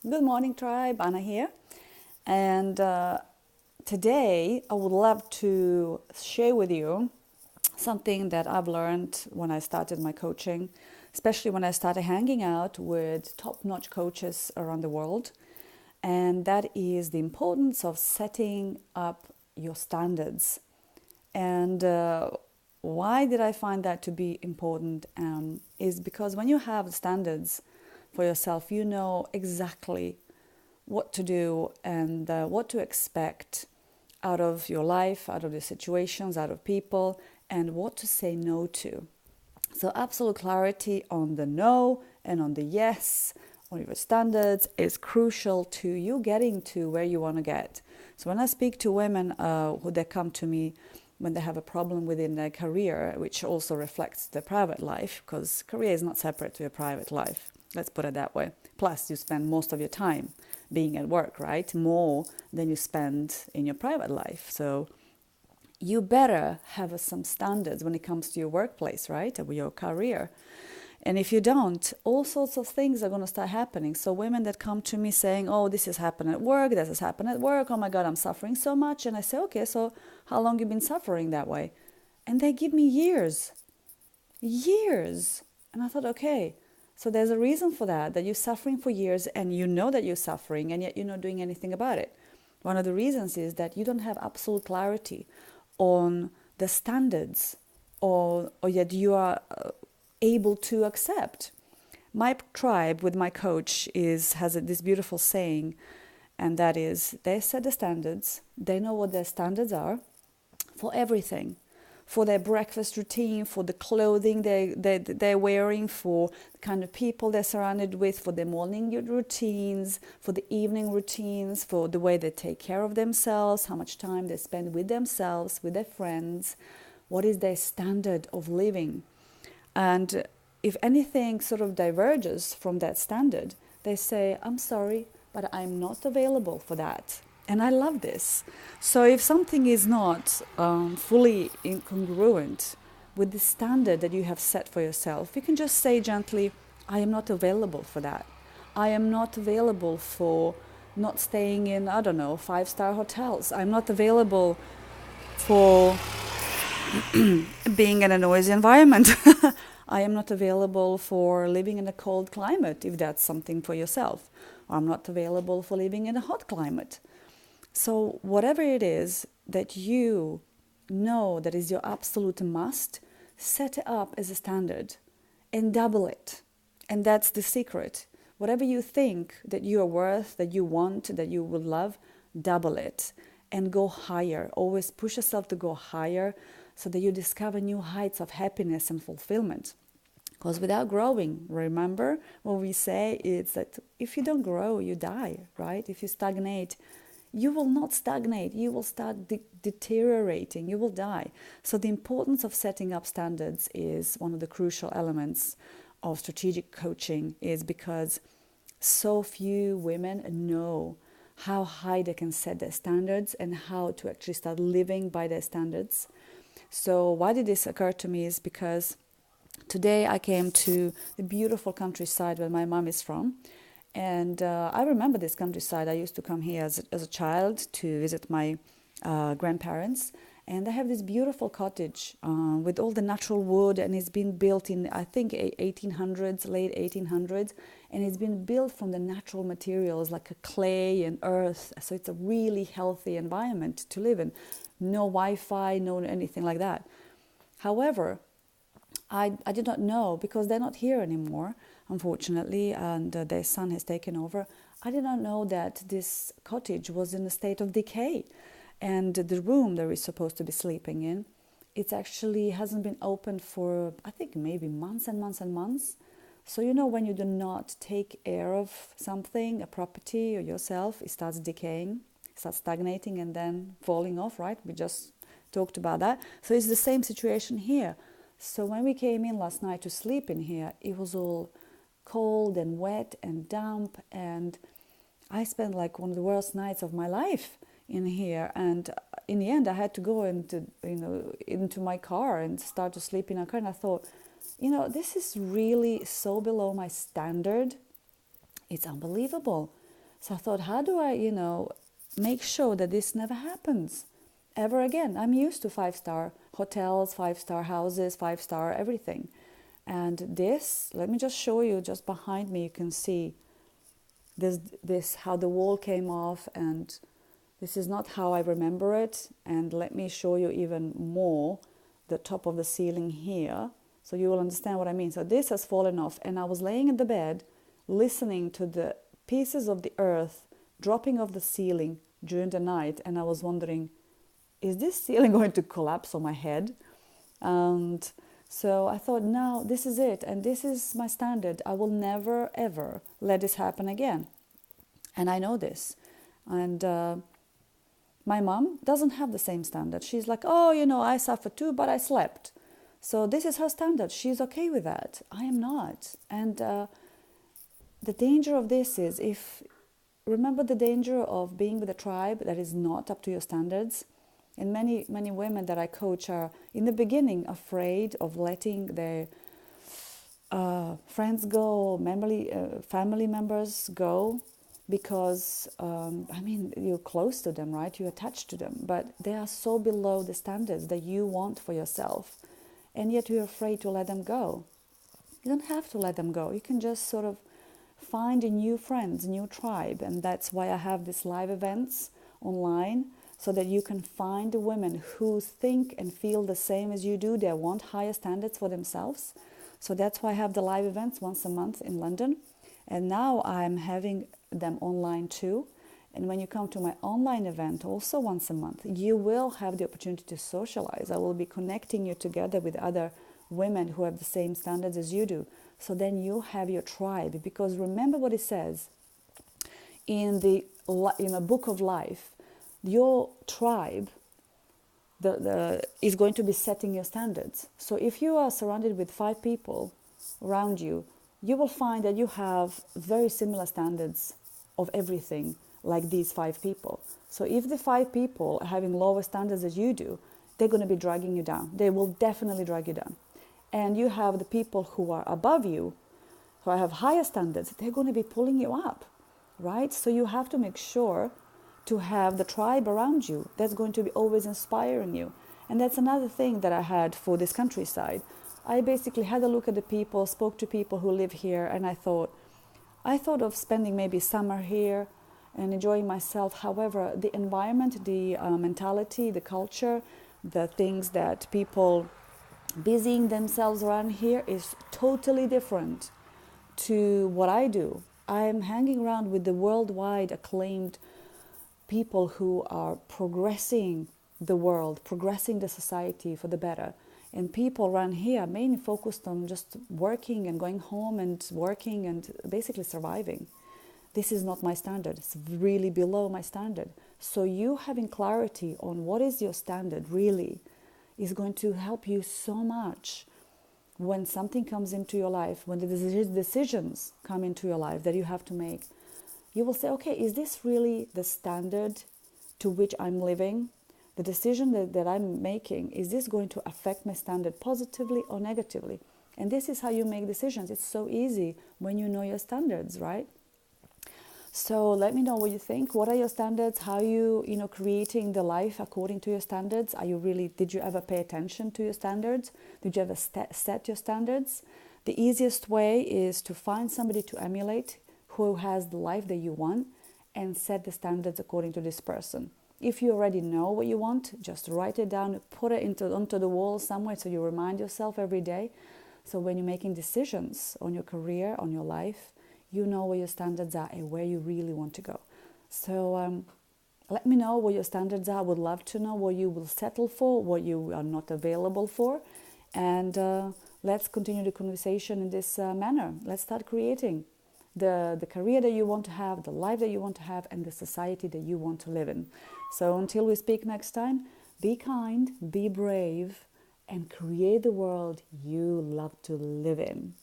Good morning, tribe. Anna here. And today I would love to share with you something that I've learned when I started my coaching, especially when I started hanging out with top-notch coaches around the world. And that is the importance of setting up your standards. And why did I find that to be important? Is because when you have standards for yourself, you know exactly what to do and what to expect out of your life, out of the situations, out of people, and what to say no to. So absolute clarity on the no and on the yes, on your standards is crucial to you getting to where you want to get. So when I speak to women who they come to me when they have a problem within their career, which also reflects their private life, because career is not separate to your private life. Let's put it that way. Plus, you spend most of your time being at work, right? More than you spend in your private life. So you better have some standards when it comes to your workplace, right? Or your career. And if you don't, all sorts of things are going to start happening. So women that come to me saying, oh, this has happened at work, this has happened at work, oh my God, I'm suffering so much. And I say, okay, so how long have you been suffering that way? And they give me years. And I thought, okay, so there's a reason for that you're suffering for years and you know that you're suffering and yet you're not doing anything about it. One of the reasons is that you don't have absolute clarity on the standards or yet you are able to accept. My tribe with my coach has this beautiful saying, and that is they set the standards, they know what their standards are for everything, for their breakfast routine, for the clothing they're wearing, for the kind of people they're surrounded with, for their morning routines, for the evening routines, for the way they take care of themselves, how much time they spend with themselves, with their friends, what is their standard of living. And if anything sort of diverges from that standard, they say, I'm sorry, but I'm not available for that. And I love this. So if something is not fully incongruent with the standard that you have set for yourself, you can just say gently, I am not available for that. I am not available for not staying in, 5-star hotels. I'm not available for being in a noisy environment. I am not available for living in a cold climate, if that's something for yourself. I'm not available for living in a hot climate. So whatever it is that you know that is your absolute must, set it up as a standard and double it. And that's the secret. Whatever you think that you are worth, that you want, that you would love, double it and go higher. Always push yourself to go higher so that you discover new heights of happiness and fulfillment. Because without growing, remember what we say is that if you don't grow, you die, right? If you stagnate, you will not stagnate. You will start deteriorating. You will die. So the importance of setting up standards is one of the crucial elements of strategic coaching, is because so few women know how high they can set their standards and how to actually start living by their standards. So why did this occur to me is because today I came to the beautiful countryside where my mom is from. And I remember this countryside. I used to come here as a child to visit my grandparents. And they have this beautiful cottage with all the natural wood. And it's been built in, I think, 1800s, late 1800s. And it's been built from the natural materials like a clay and earth. So it's a really healthy environment to live in. No Wi-Fi, no anything like that. However, I did not know, because they're not here anymore, unfortunately, and their son has taken over. I did not know that this cottage was in a state of decay. And the room that we're supposed to be sleeping in, it actually hasn't been opened for, I think, maybe months and months and months. So, when you do not take care of something, a property or yourself, it starts decaying, it starts stagnating and then falling off, right? We just talked about that. So it's the same situation here. So when we came in last night to sleep in here, it was all cold and wet and damp, and I spent like one of the worst nights of my life in here. And in the end, I had to go into my car and start to sleep in a car. And I thought, this is really so below my standard. It's unbelievable. So I thought, how do I, make sure that this never happens ever again? I'm used to 5-star hotels, 5-star houses, 5-star everything. And this, let me just show you, just behind me, you can see this how the wall came off, and this is not how I remember it. And let me show you even more the top of the ceiling here, so you will understand what I mean. So this has fallen off, and I was laying in the bed listening to the pieces of the earth dropping off the ceiling during the night, and I was wondering, is this ceiling going to collapse on my head? And so I thought, no, this is it, and this is my standard. I will never ever let this happen again, and I know this. And my mom doesn't have the same standard. She's like, oh, I suffered too, but I slept. So this is her standard. She's okay with that. I am not. And the danger of this is, remember the danger of being with a tribe that is not up to your standards. And many women that I coach are in the beginning afraid of letting their friends go, family members go, because you're close to them, right? You're attached to them, but they are so below the standards that you want for yourself, and yet you're afraid to let them go. You don't have to let them go. You can just sort of find a new friends, new tribe, and that's why I have these live events online, so that you can find the women who think and feel the same as you do. They want higher standards for themselves. So that's why I have the live events once a month in London. And now I'm having them online too. And when you come to my online event, also once a month, you will have the opportunity to socialize. I will be connecting you together with other women who have the same standards as you do. So then you have your tribe. Because remember what it says in the book of life. Your tribe is going to be setting your standards. So if you are surrounded with 5 people around you, you will find that you have very similar standards of everything, like these 5 people. So if the 5 people are having lower standards as you do, they're going to be dragging you down. They will definitely drag you down. And you have the people who are above you, who have higher standards, they're going to be pulling you up, right? So you have to make sure to have the tribe around you that's going to be always inspiring you. And that's another thing that I had for this countryside. I basically had a look at the people, spoke to people who live here, and I thought of spending maybe summer here and enjoying myself. However, the environment, the mentality, the culture, the things that people busying themselves around here is totally different to what I do. I am hanging around with the worldwide acclaimed people who are progressing the world, progressing the society for the better. And people around here mainly focused on just working and going home and working and basically surviving. This is not my standard. It's really below my standard. So you having clarity on what is your standard really is going to help you so much when something comes into your life, when the decisions come into your life that you have to make. You will say, okay, is this really the standard to which I'm living? The decision that I'm making, is this going to affect my standard positively or negatively? And this is how you make decisions. It's so easy when you know your standards, right? So let me know what you think. What are your standards? How are you, creating the life according to your standards? Did you ever pay attention to your standards? Did you ever set your standards? The easiest way is to find somebody to emulate who has the life that you want and set the standards according to this person. If you already know what you want, just write it down, put it onto the wall somewhere so you remind yourself every day. So when you're making decisions on your career, on your life, you know where your standards are and where you really want to go. So let me know what your standards are. I would love to know what you will settle for, what you are not available for. And let's continue the conversation in this manner. Let's start creating the career that you want to have, the life that you want to have, and the society that you want to live in. So until we speak next time, be kind, be brave, and create the world you love to live in.